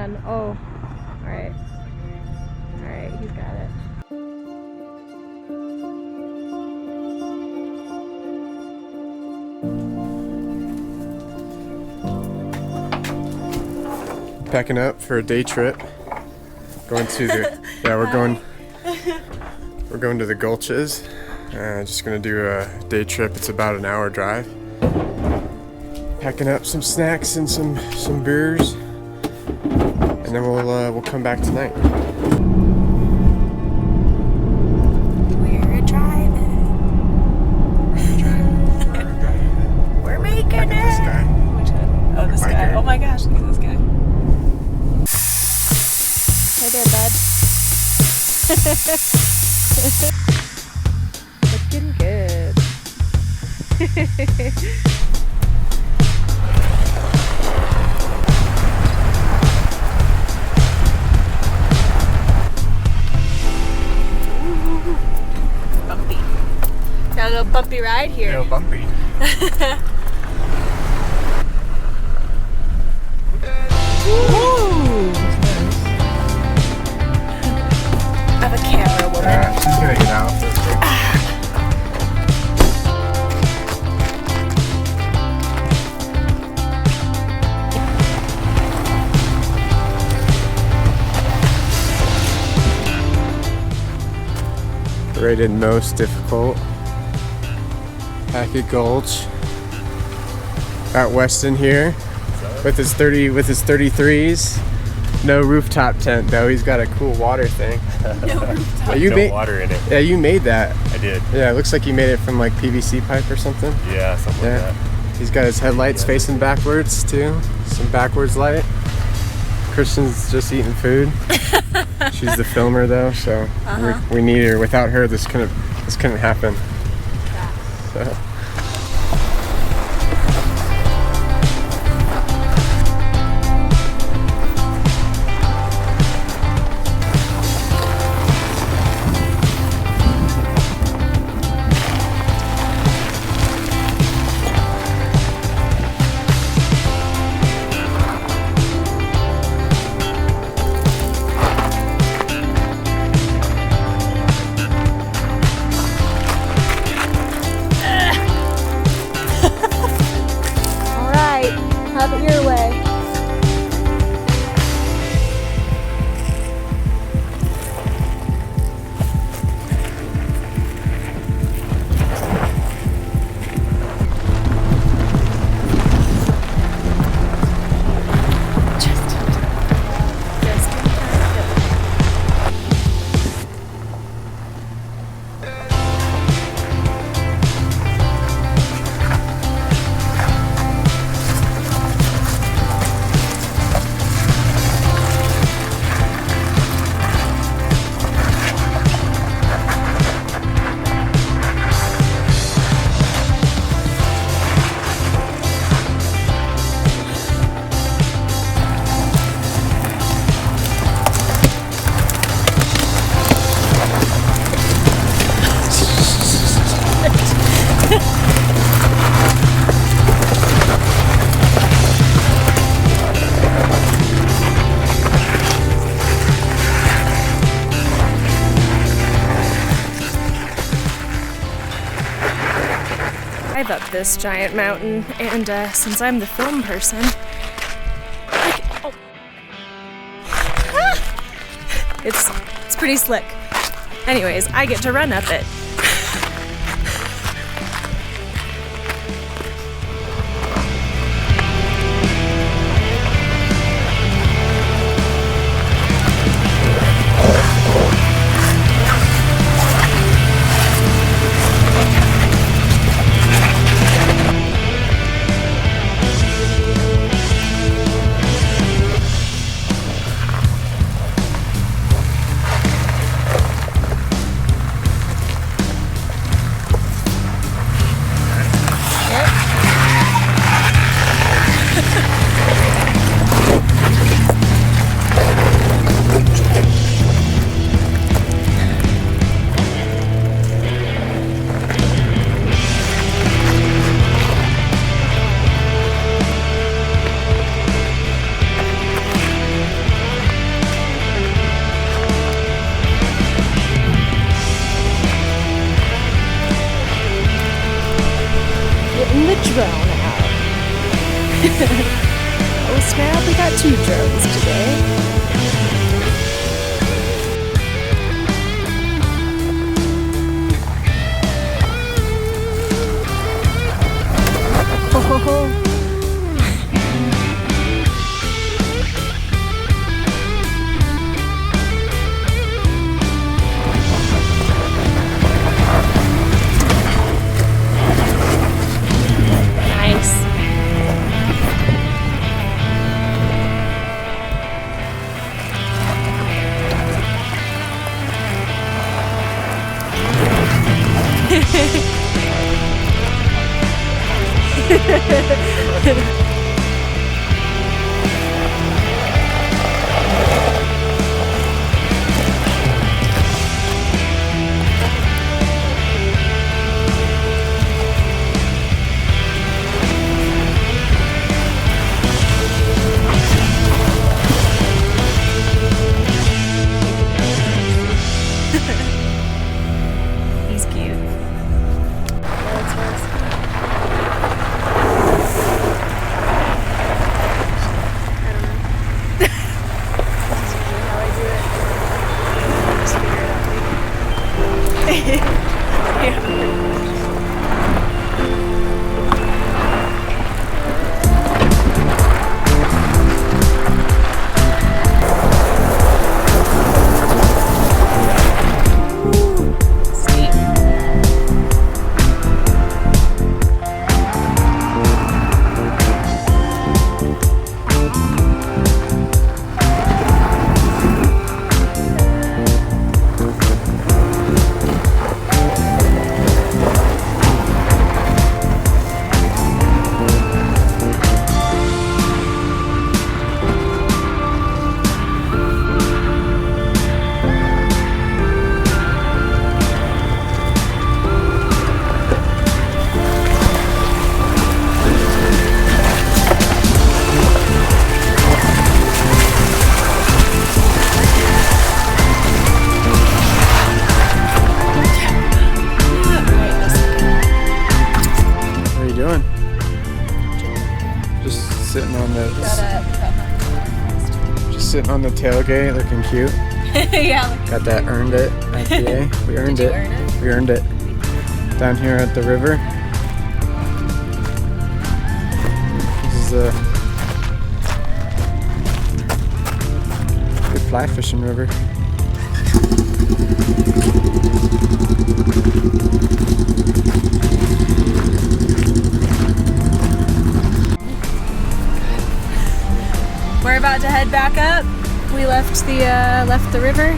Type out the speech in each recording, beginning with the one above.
man. Oh, all right. All right, he's got it. Packing up for a day trip. Going to the we're going to the Gulches. Just gonna do a day trip. It's about an hour drive. Packing up some snacks and some beers, and then we'll come back tonight. We're driving. We're making it. This guy. Which one? Oh, this guy. Oh my gosh, look at this guy. Hey there, bud. Looking good. Bumpy. Got a little bumpy ride here. A little bumpy. I'm a camera woman. Yeah, she's gonna get out. Rated most difficult. Hackett Gulch. Out west in here with his 33s. No rooftop tent though. He's got a cool water thing. No rooftop. No water in it. Yeah, you made that. I did. Yeah, it looks like you made it from like PVC pipe or something. Yeah, something like that. He's got his headlights facing backwards too. Some backwards light. Kristen's just eating food. She's the filmer though, so we need her. Without her, this couldn't happen. So. Have it your way. Up this giant mountain, and since I'm the film person, it's pretty slick. Anyways, I get to run up it. letting the drone out. Oh snap, we got 2 drones today. Oh. Nice. He's cute. Sitting on the tailgate, looking cute. Yeah. Got that earned it IPA. We earned Did you it. earn it? We earned it. Down here at the river. This is a good fly fishing river. We're about to head back up. We left the river.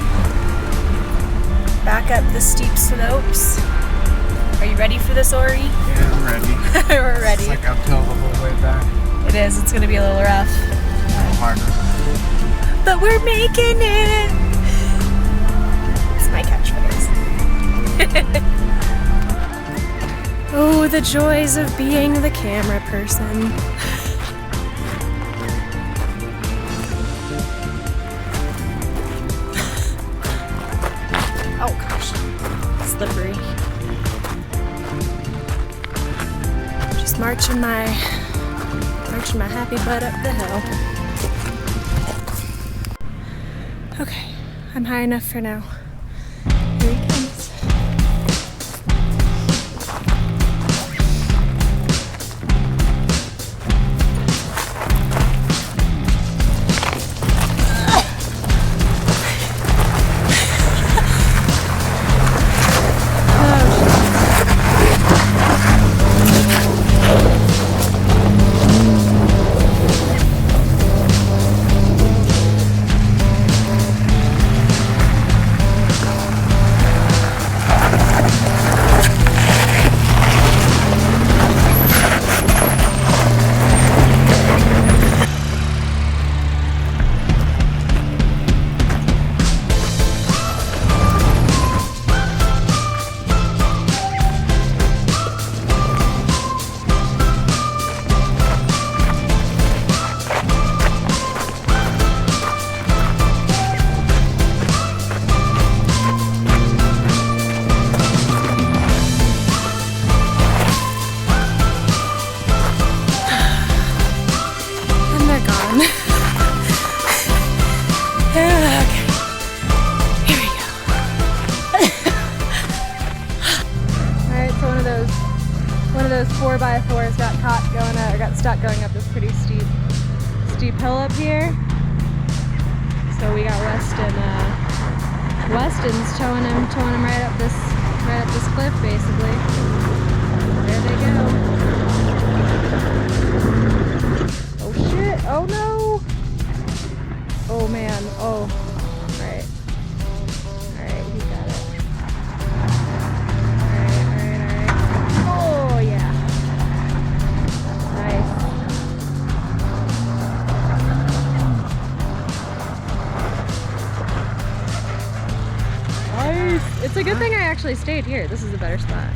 Back up the steep slopes. Are you ready for this, Ori? Yeah, I'm ready. We're ready. It's like uphill the whole way back. It is. It's gonna be a little rough. A little harder. But we're making it. It's my catchphrase. Oh, the joys of being the camera person. Oh gosh, slippery. Just marching my happy butt up the hill. Okay, I'm high enough for now. Here he comes. one of those 4x4s got caught going up, or got stuck going up this pretty steep hill up here. So we got Weston's towing him right up this cliff basically. There they go. Oh shit! Oh no! Oh man! Oh. Alright, he got it. Alright. Oh yeah. Nice. It's a good thing I actually stayed here. This is a better spot.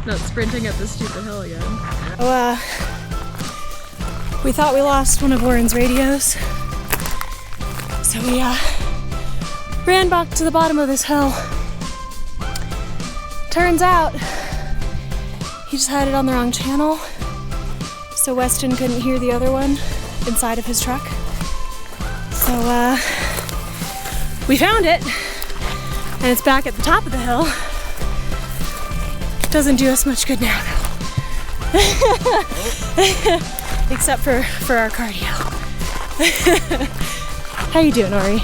Not sprinting up this stupid hill again. Oh, we thought we lost one of Warren's radios. So we ran back to the bottom of this hill. Turns out he just had it on the wrong channel. So Weston couldn't hear the other one inside of his truck. So we found it. And it's back at the top of the hill. Doesn't do us much good now, though. Except for our cardio. How you doing, Ori?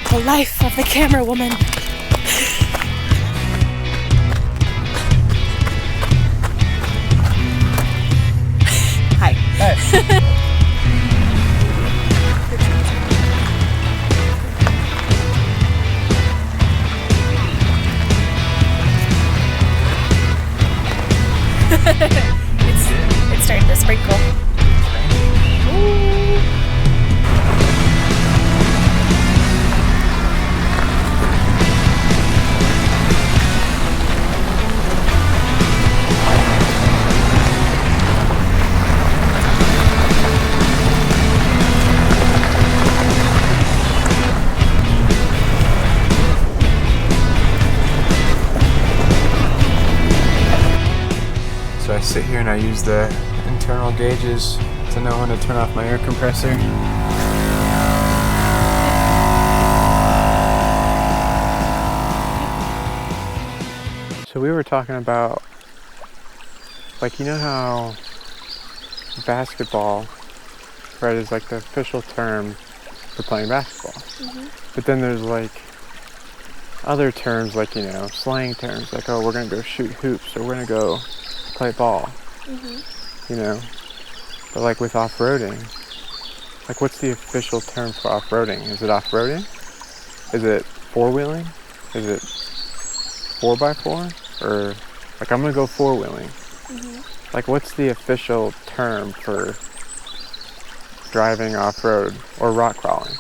The life of the camera woman. Hi. Hey. It's starting to sprinkle. Ooh. So I sit here and I use the internal gauges to know when to turn off my air compressor. So we were talking about, like, you know how basketball, right, is like the official term for playing basketball. But then there's like other terms, like, you know, slang terms, like, oh, we're gonna go shoot hoops, or we're gonna go play ball, you know. But like with off-roading, like, what's the official term for off-roading? Is it off-roading? Is it four-wheeling? Is it 4x4? Or, like, I'm gonna go four-wheeling. Like, what's the official term for driving off-road or rock crawling?